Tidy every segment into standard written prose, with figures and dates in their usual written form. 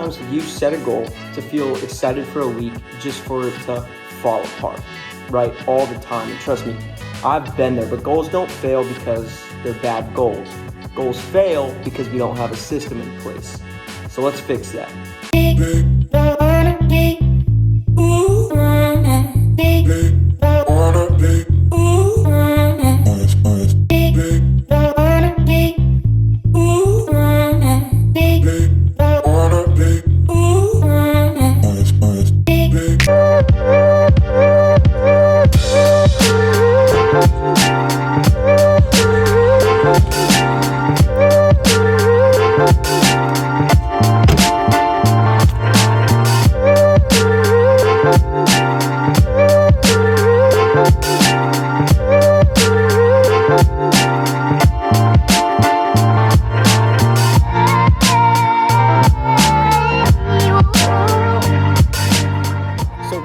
times have you set a goal to feel excited for a week just for it to fall apart, right? All the time. And trust me, I've been there, but goals don't fail because they're bad goals. Goals fail because we don't have a system in place. So let's fix that.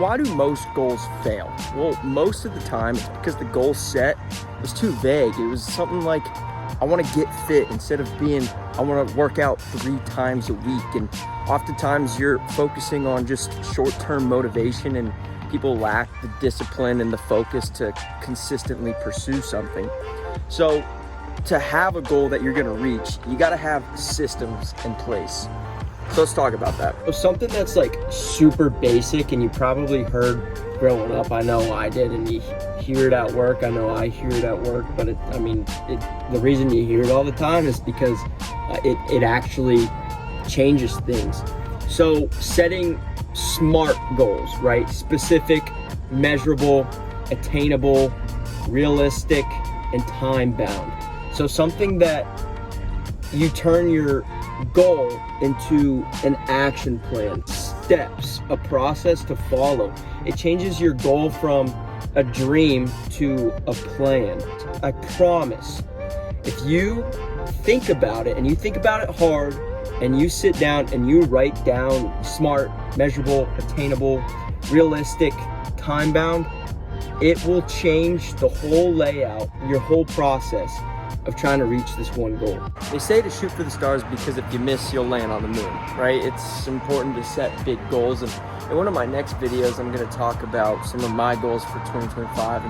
Why do most goals fail? Well, most of the time it's because the goal set was too vague. It was something like, I want to get fit, instead of being, I want to work out 3 times a week. And oftentimes you're focusing on just short-term motivation, and people lack the discipline and the focus to consistently pursue something. So to have a goal that you're going to reach, you got to have systems in place. So let's talk about that. So something that's like super basic, and you probably heard growing up. I know I did, and you hear it at work. I know I hear it at work, but the reason you hear it all the time is because it actually changes things. So setting SMART goals, right? Specific, measurable, attainable, realistic, and time bound. So something that you turn your goal into an action plan, steps, a process to follow. It changes your goal from a dream to a plan. I promise, if you think about it, and you think about it hard, and you sit down and you write down SMART, measurable, attainable, realistic, time bound, it will change the whole layout, your whole process of trying to reach this one goal. They say to shoot for the stars because if you miss, you'll land on the moon, right? It's important to set big goals. And in one of my next videos, I'm gonna talk about some of my goals for 2025.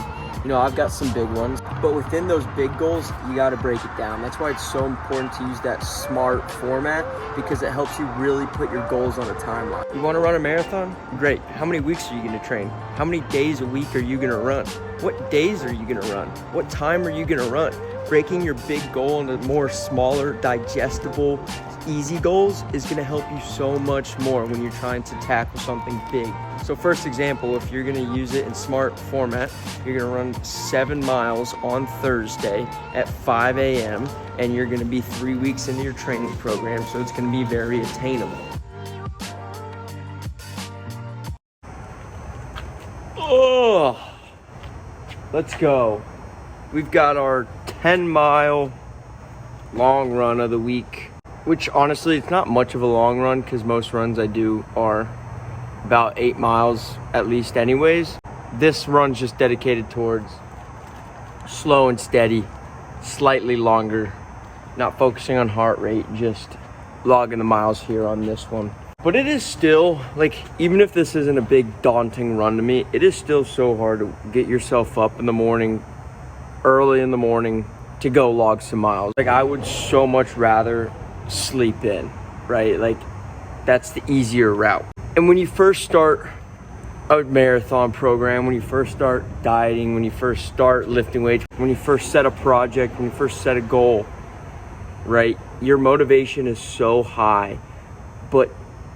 And I've got some big ones, but within those big goals, you gotta break it down. That's why it's so important to use that SMART format, because it helps you really put your goals on a timeline. You wanna run a marathon? Great. How many weeks are you gonna train? How many days a week are you gonna run? What days are you gonna run? What time are you gonna run? Breaking your big goal into more smaller, digestible, easy goals is gonna help you so much more when you're trying to tackle something big. So first example, if you're gonna use it in SMART format, you're gonna run 7 miles on Thursday at 5 a.m. and you're gonna be 3 weeks into your training program, so it's gonna be very attainable. Oh, let's go. We've got our 10-mile long run of the week, which honestly, it's not much of a long run because most runs I do are about 8 miles at least anyways. This run's just dedicated towards slow and steady, slightly longer, not focusing on heart rate, just logging the miles here on this one. But it is still, like, even if this isn't a big daunting run to me, it is still so hard to get yourself up in the morning, early in the morning, to go log some miles. Like, I would so much rather sleep in, right? Like, that's the easier route. And when you first start a marathon program, when you first start dieting, when you first start lifting weights, when you first set a project, when you first set a goal, right? Your motivation is so high, but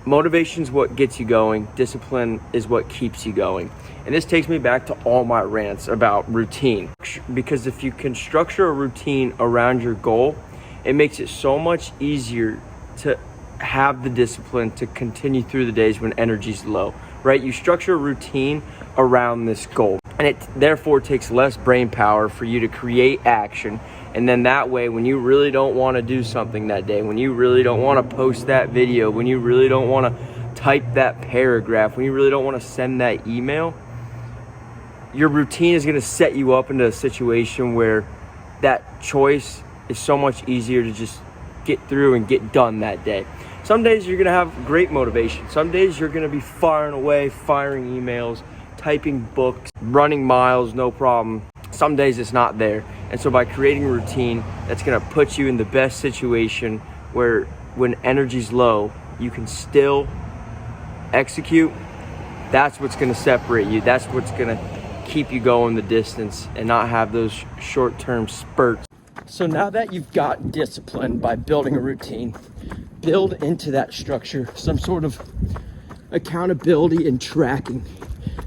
motivation is what gets you going. Discipline is what keeps you going. And this takes me back to all my rants about routine. Because if you can structure a routine around your goal, it makes it so much easier to have the discipline to continue through the days when energy's low, right? You structure a routine around this goal, and it therefore takes less brain power for you to create action. And then that way, when you really don't want to do something that day, when you really don't want to post that video, when you really don't want to type that paragraph, when you really don't want to send that email, your routine is going to set you up into a situation where that choice is so much easier to just get through and get done that day. Some days you're gonna have great motivation. Some days you're gonna be firing away, firing emails, typing books, running miles, no problem. Some days it's not there. And so by creating a routine that's gonna put you in the best situation where when energy's low, you can still execute, that's what's gonna separate you. That's what's gonna keep you going the distance and not have those short-term spurts. So now that you've got discipline by building a routine, build into that structure some sort of accountability and tracking.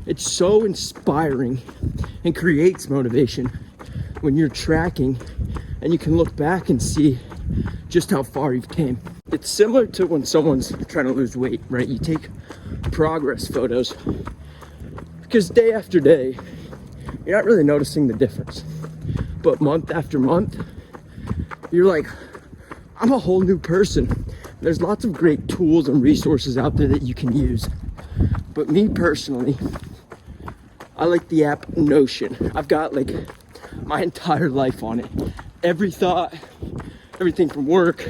It's so inspiring and creates motivation when you're tracking and you can look back and see just how far you've came. It's similar to when someone's trying to lose weight, right? You take progress photos because day after day, you're not really noticing the difference. But month after month, you're like, I'm a whole new person. There's lots of great tools and resources out there that you can use. But me personally, I like the app Notion. I've got like my entire life on it. Every thought, everything from work,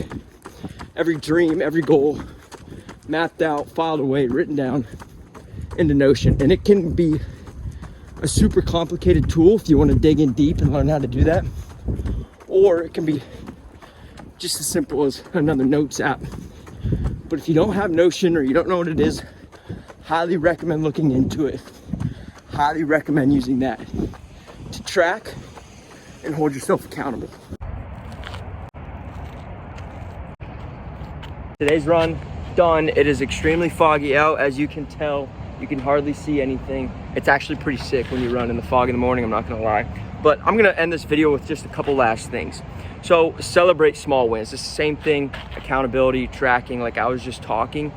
every dream, every goal, mapped out, filed away, written down into Notion. And it can be a super complicated tool if you want to dig in deep and learn how to do that. Or it can be just as simple as another notes app. But if you don't have Notion or you don't know what it is, highly recommend looking into it. Highly recommend using that to track and hold yourself accountable. Today's run done. It is extremely foggy out, as you can tell. You can hardly see anything. It's actually pretty sick when you run in the fog in the morning, I'm not gonna lie. But I'm gonna end this video with just a couple last things. So celebrate small wins. It's the same thing, accountability, tracking, like I was just talking.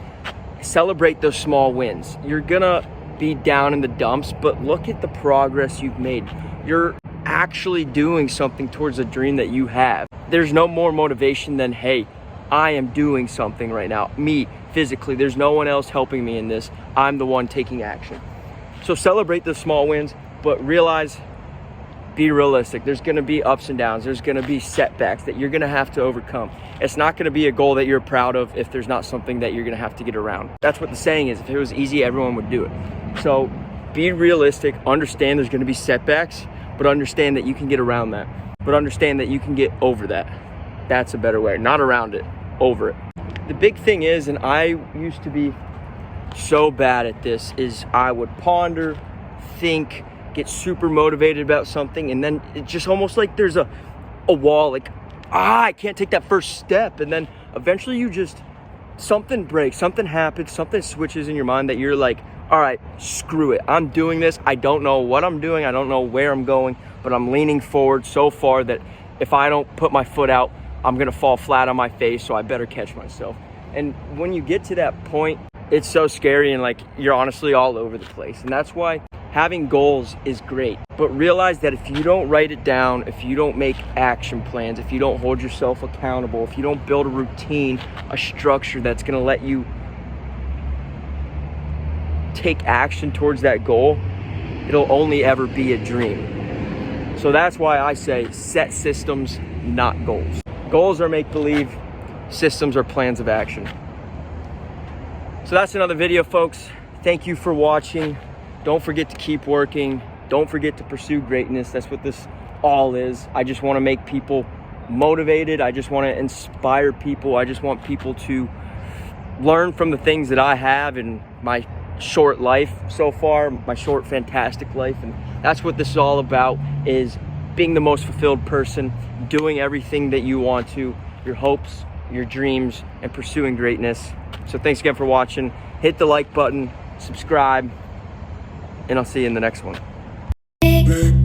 Celebrate those small wins. You're gonna be down in the dumps, but look at the progress you've made. You're actually doing something towards a dream that you have. There's no more motivation than, hey, I am doing something right now. Me, physically, there's no one else helping me in this. I'm the one taking action. So celebrate the small wins, but realize, be realistic. There's gonna be ups and downs. There's gonna be setbacks that you're gonna have to overcome. It's not gonna be a goal that you're proud of if there's not something that you're gonna have to get around. That's what the saying is. If it was easy, everyone would do it. So be realistic, understand there's gonna be setbacks, but understand that you can get around that. But understand that you can get over that. That's a better way, not around it, over it. The big thing is, and I used to be so bad at this, is I would ponder, think, get super motivated about something, and then it's just almost like there's a wall, like, I can't take that first step. And then eventually you just, something breaks, something happens, something switches in your mind that you're like, all right, screw it. I'm doing this. I don't know what I'm doing. I don't know where I'm going, but I'm leaning forward so far that if I don't put my foot out, I'm gonna fall flat on my face, so I better catch myself. And when you get to that point, it's so scary and like you're honestly all over the place. And that's why having goals is great. But realize that if you don't write it down, if you don't make action plans, if you don't hold yourself accountable, if you don't build a routine, a structure that's gonna let you take action towards that goal, it'll only ever be a dream. So that's why I say set systems, not goals. Goals are make-believe, systems are plans of action. So that's another video, folks. Thank you for watching. Don't forget to keep working. Don't forget to pursue greatness. That's what this all is. I just want to make people motivated. I just want to inspire people. I just want people to learn from the things that I have in my short life so far, my short, fantastic life. And that's what this is all about, is being the most fulfilled person, doing everything that you want to, your hopes, your dreams, and pursuing greatness. So thanks again for watching. Hit the like button, subscribe, and I'll see you in the next one.